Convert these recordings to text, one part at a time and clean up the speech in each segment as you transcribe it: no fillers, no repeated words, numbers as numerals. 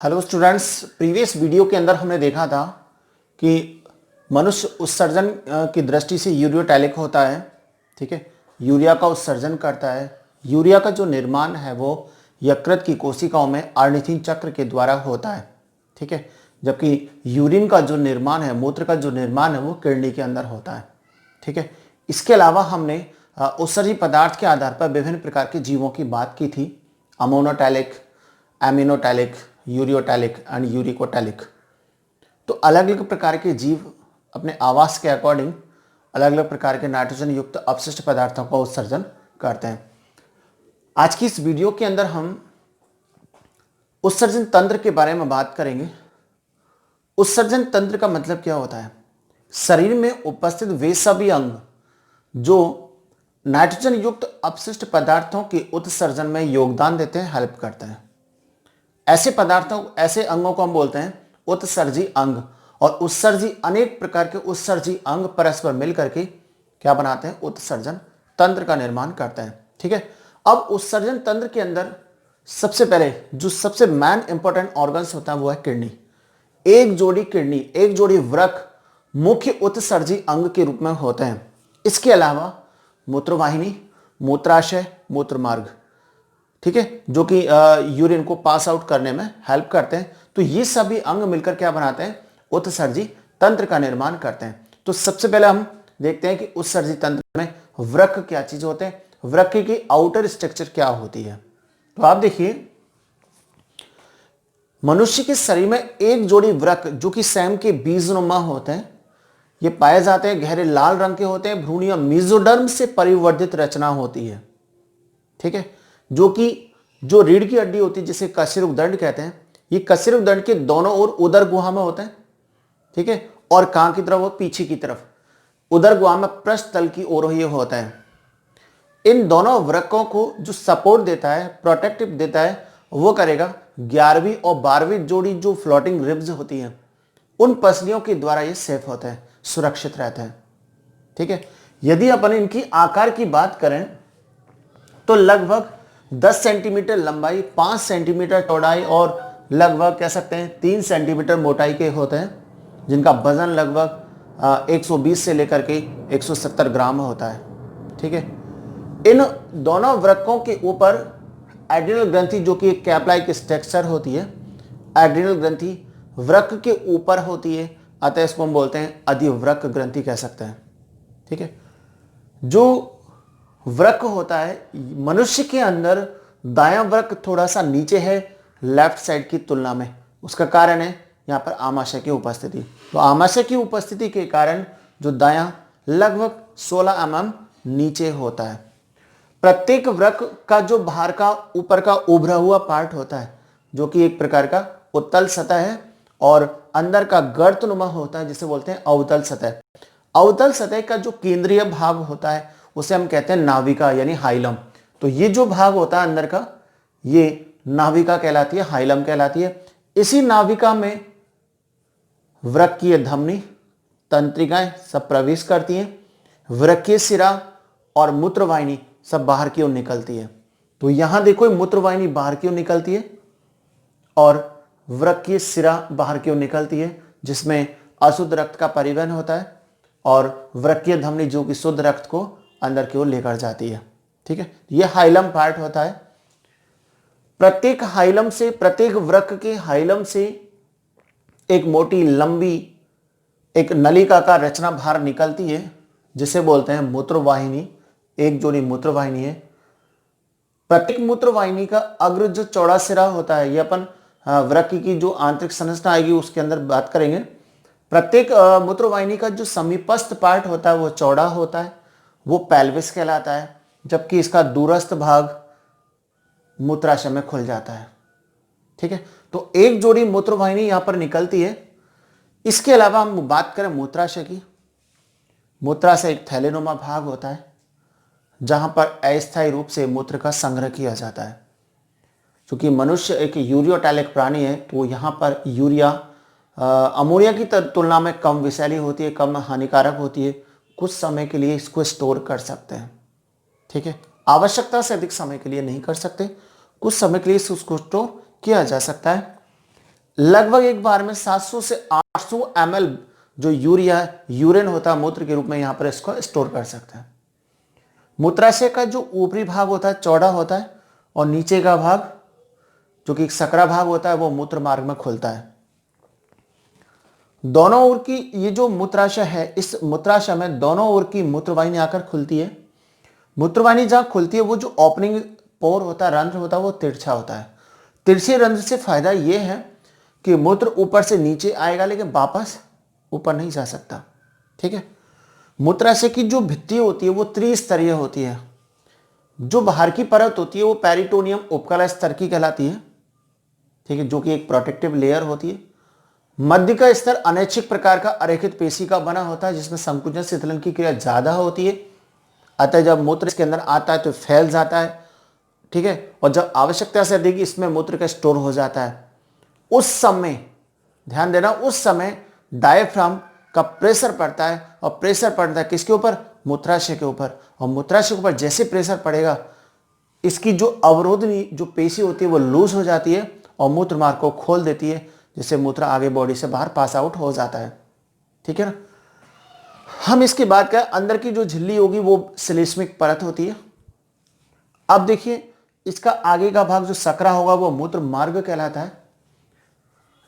Hello students, previous video के अंदर हमने देखा था कि मनुष्य उत्सर्जन की दृष्टि से यूरियोटैलिक होता है। ठीक है, यूरिया का उत्सर्जन करता है। यूरिया का जो निर्माण है वो यकृत की कोशिकाओं में ऑर्निथिन चक्र के द्वारा होता है। ठीक है, जबकि यूरिन का जो निर्माण है, मूत्र का जो निर्माण है वो किडनी के अंदर होता है। ठीक है, इसके अलावा हमने उत्सर्जी पदार्थ के आधार पर विभिन्न प्रकार के जीवों की बात की थी। Ammonotelic, aminotelic, ureotelic and uricotelic. तो अलग अलग प्रकार के जीव अपने आवास के अकॉर्डिंग अलग अलग प्रकार के नाइट्रोजन युक्त अपशिष्ट पदार्थों का उत्सर्जन करते हैं। आज की इस वीडियो के अंदर हम उत्सर्जन तंत्र के बारे में बात करेंगे। उत्सर्जन तंत्र का मतलब क्या होता है? शरीर में उपस्थित वे सभी अंग जो नाइट्रोजन युक्त अपशिष्ट पदार्थों के उत्सर्जन में योगदान देते हैं, हेल्प करते हैं। ऐसे पदार्थों, ऐसे अंगों को हम बोलते हैं उत्सर्जी अंग। और उत्सर्जी, अनेक प्रकार के उत्सर्जी अंग परस्पर मिलकर के क्या बनाते हैं? उत्सर्जन तंत्र का निर्माण करते हैं। ठीक है, अब उत्सर्जन तंत्र के अंदर सबसे पहले जो सबसे मेन इंपॉर्टेंट ऑर्गन्स होता है वो है किडनी। एक जोड़ी किडनी, एक जोड़ी वृक्क मुख्य उत्सर्जी अंग के रूप में होते हैं। इसके अलावा मूत्रवाहिनी, मूत्राशय, मूत्रमार्ग, ठीक है, जो कि यूरिन को पास आउट करने में हेल्प करते हैं। तो ये सभी अंग मिलकर क्या बनाते हैं? उत्सर्जी तंत्र का निर्माण करते हैं। तो सबसे पहले हम देखते हैं कि उत्सर्जी तंत्र में वृक्क क्या चीज होते हैं, वृक्क की आउटर स्ट्रक्चर क्या होती है। तो आप देखिए, मनुष्य के शरीर में एक जोड़ी वृक्क जो कि सैम के बीजनुमा होते हैं, ये पाए जाते हैं, गहरे लाल रंग के होते हैं। भ्रूण या मेसोडर्म से परिवर्धित रचना होती है। ठीक है, जो कि जो रीढ़ की हड्डी होती है जिसे कशेरुक दंड कहते हैं, ये कशेरुक दंड के दोनों ओर उदर गुहा में होते हैं। ठीक है, और कहां की तरफ? वो पीछे की तरफ उदर गुहा में पृष्ठ तल की ओर ये होता है। इन दोनों वृक्कों को जो सपोर्ट देता है, प्रोटेक्टिव देता है, वो करेगा 11वीं और 12वीं जोड़ी जो फ्लोटिंग रिब्स होती हैं, उन पसलियों के द्वारा ये सेफ होता है, सुरक्षित रहता है। ठीक है, यदि अपन इनकी आकार की बात करें तो लगभग 10 सेंटीमीटर लंबाई, 5 सेंटीमीटर चौड़ाई और लगभग कह सकते हैं 3 सेंटीमीटर मोटाई के होते हैं, जिनका वजन लगभग 120 से लेकर के 170 ग्राम होता है। ठीक है, इन दोनों वृक्कों के ऊपर एड्रिनल ग्रंथि, जो कि एक कैप लाइक स्ट्रक्चर होती है, एड्रिनल ग्रंथि वृक्क के ऊपर होती है, अतः इसको हम बोलते हैं अधिवृक्क ग्रंथि कह सकते हैं। ठीक है, जो वृक्क होता है मनुष्य के अंदर, दायां वृक्क थोड़ा सा नीचे है लेफ्ट साइड की तुलना में। उसका कारण है यहाँ पर आमाशय की उपस्थिति। तो आमाशय की उपस्थिति के कारण जो दायां लगभग 16 mm नीचे होता है। प्रत्येक वृक्क का जो बाहर का ऊपर का उभरा हुआ पार्ट होता है, जो कि एक प्रकार का उत्तल सतह है, और अंदर का गर्तनुमा होता है जिसे बोलते हैं अवतल सतह। अवतल सतह का जो केंद्रीय भाग होता है उसे हम कहते हैं नाभिका यानी हाइलम। तो ये जो भाग होता है अंदर का, ये नाभिका कहलाती है, हाइलम कहलाती है। इसी नाभिका में वृक्कीय धमनी, तंत्रिकाएं सब प्रवेश करती हैं। वृक्कीय सिरा और मूत्रवाहिनी सब बाहर की ओर निकलती है। तो यहां देखो, मूत्रवाहिनी बाहर की ओर निकलती है और वृक्कीय सिरा बाहर की ओर निकलती है, जिसमें अशुद्ध रक्त का परिवहन होता है, और वृक्कीय धमनी जो कि शुद्ध रक्त को अंदर की ओर लेकर जाती है। ठीक है, यह हाइलम पार्ट होता है। प्रत्येक हाइलम से, प्रत्येक वृक्क के हाइलम से एक मोटी लंबी एक नलिका का रचना बाहर निकलती है, जिसे बोलते हैं मूत्रवाहिनी। एक जोड़ी मूत्रवाहिनी है। प्रत्येक मूत्रवाहिनी का अग्र जो चौड़ा सिरा होता है, ये अपन वृक्क की जो आंतरिक संरचना आएगी उसके अंदर बात करेंगे। प्रत्येक मूत्रवाहिनी का जो समीपस्थ पार्ट होता है वो चौड़ा होता है, वो पेल्विस कहलाता है, जबकि इसका दूरस्थ भाग मूत्राशय में खुल जाता है। ठीक है, तो एक जोड़ी मूत्रवाहिनी यहां पर निकलती है। इसके अलावा हम बात करें मूत्राशय की। मूत्राशय एक थैलेनुमा भाग होता है, जहां पर अस्थायी रूप से मूत्र का संग्रह किया जाता है। क्योंकि मनुष्य एक यूरियोटैलिक प्राणी है, तो यहां पर यूरिया अमोनिया की तुलना में कम विषैली होती है, कम हानिकारक होती है। कुछ समय के लिए इसको स्टोर कर सकते हैं। ठीक है, आवश्यकता से अधिक समय के लिए नहीं कर सकते, कुछ समय के लिए उसको स्टोर किया जा सकता है। लगभग एक बार में 700 से 800 ml जो यूरिन होता है मूत्र के रूप में यहां पर इसको स्टोर कर सकते हैं। मूत्राशय का जो ऊपरी भाग होता है चौड़ा होता है और नीचे का भाग जो कि एक सकरा भाग होता है वो मूत्र मार्ग में खुलता है। दोनों ओर की ये जो मूत्राशय है, इस मूत्राशय में दोनों ओर की मूत्रवाहिनी आकर खुलती है। मूत्रवाहिनी जहां खुलती है वो जो ओपनिंग पोर होता है, रंध्र होता है, वो तिरछा होता है। तिरछे रंध्र से फायदा ये है कि मूत्र ऊपर से नीचे आएगा लेकिन वापस ऊपर नहीं जा सकता। ठीक है। मूत्राशय की जो भित्ति होती है वो त्रिस्तरीय होती है। जो बाहर की परत होती है वो पेरिटोनियम उपकला स्तर की कहलाती है। ठीक है, जो कि एक प्रोटेक्टिव लेयर होती है। मध्य का स्तर अनैच्छिक प्रकार का अरेखित पेशी का बना होता है जिसमें संकुचन शीतलन की क्रिया ज्यादा होती है। अतः जब मूत्र इसके अंदर आता है तो फैल जाता है। ठीक है, और जब आवश्यकता से अधिक इसमें मूत्र का स्टोर हो जाता है, उस समय ध्यान देना, उस समय डायफ्राम का प्रेशर पड़ता है। और प्रेशर पड़ता है किसके ऊपर? मूत्राशय के ऊपर। और मूत्राशय के ऊपर जैसे प्रेशर पड़ेगा इसकी जो अवरोधनी जो पेशी होती है वो लूज हो जाती है और मूत्र मार्ग को खोल देती है, जिससे मूत्र आगे बॉडी से बाहर पास आउट हो जाता है। ठीक है ना। हम इसके बाद क्या, अंदर की जो झिल्ली होगी वो श्लेष्मिक परत होती है। अब देखिए इसका आगे का भाग जो सकरा होगा वो मूत्र मार्ग कहलाता है।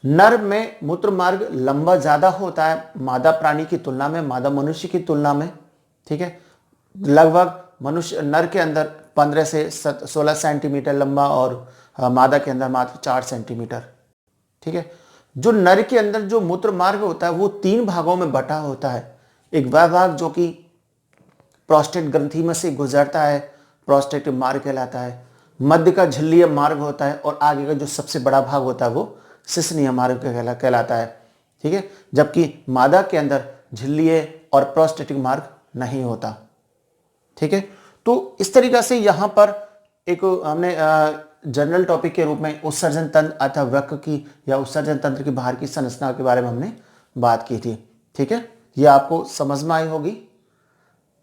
नर में मूत्र मार्ग लंबा ज्यादा होता है मादा प्राणी की तुलना में, मादा मनुष्य की तुलना में। ठीक है, लगभग मनुष्य नर के अंदर 15 से 16 सेंटीमीटर लंबा और मादा के अंदर मात्र 4 सेंटीमीटर। ठीक है, जो नर के अंदर जो मूत्र मार्ग होता है वो 3 भागों में बटा होता है। एक वह भाग जो कि प्रोस्टेट ग्रंथि में से गुजरता है, प्रोस्टेट मार्ग कहलाता है। मध्य का झिल्लीय मार्ग होता है और आगे का जो सबसे बड़ा भाग होता है वो शिश्नीय मार्ग कहलाता है। ठीक है, जबकि मादा के अंदर झिल्लीय और प्रोस्टेटिक मार्ग नहीं होता। ठीक है, तो इस तरीका से यहां पर एक हमने जनरल टॉपिक के रूप में उत्सर्जन तंत्र अथवा वृक्क की या उत्सर्जन तंत्र की बाहर की संरचना के बारे में हमने बात की थी। ठीक है, ये आपको समझ में आई होगी।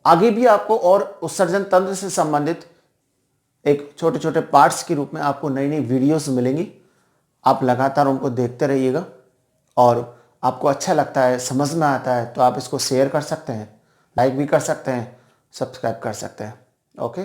आगे भी आपको और उत्सर्जन तंत्र से संबंधित एक छोटे छोटे पार्ट्स के रूप में आपको नई नई वीडियोस मिलेंगी। आप लगातार उनको देखते रहिएगा और आपको अच्छा लगता है, समझ में आता है तो आप इसको शेयर कर सकते हैं, लाइक भी कर सकते हैं, सब्सक्राइब कर सकते हैं। ओके।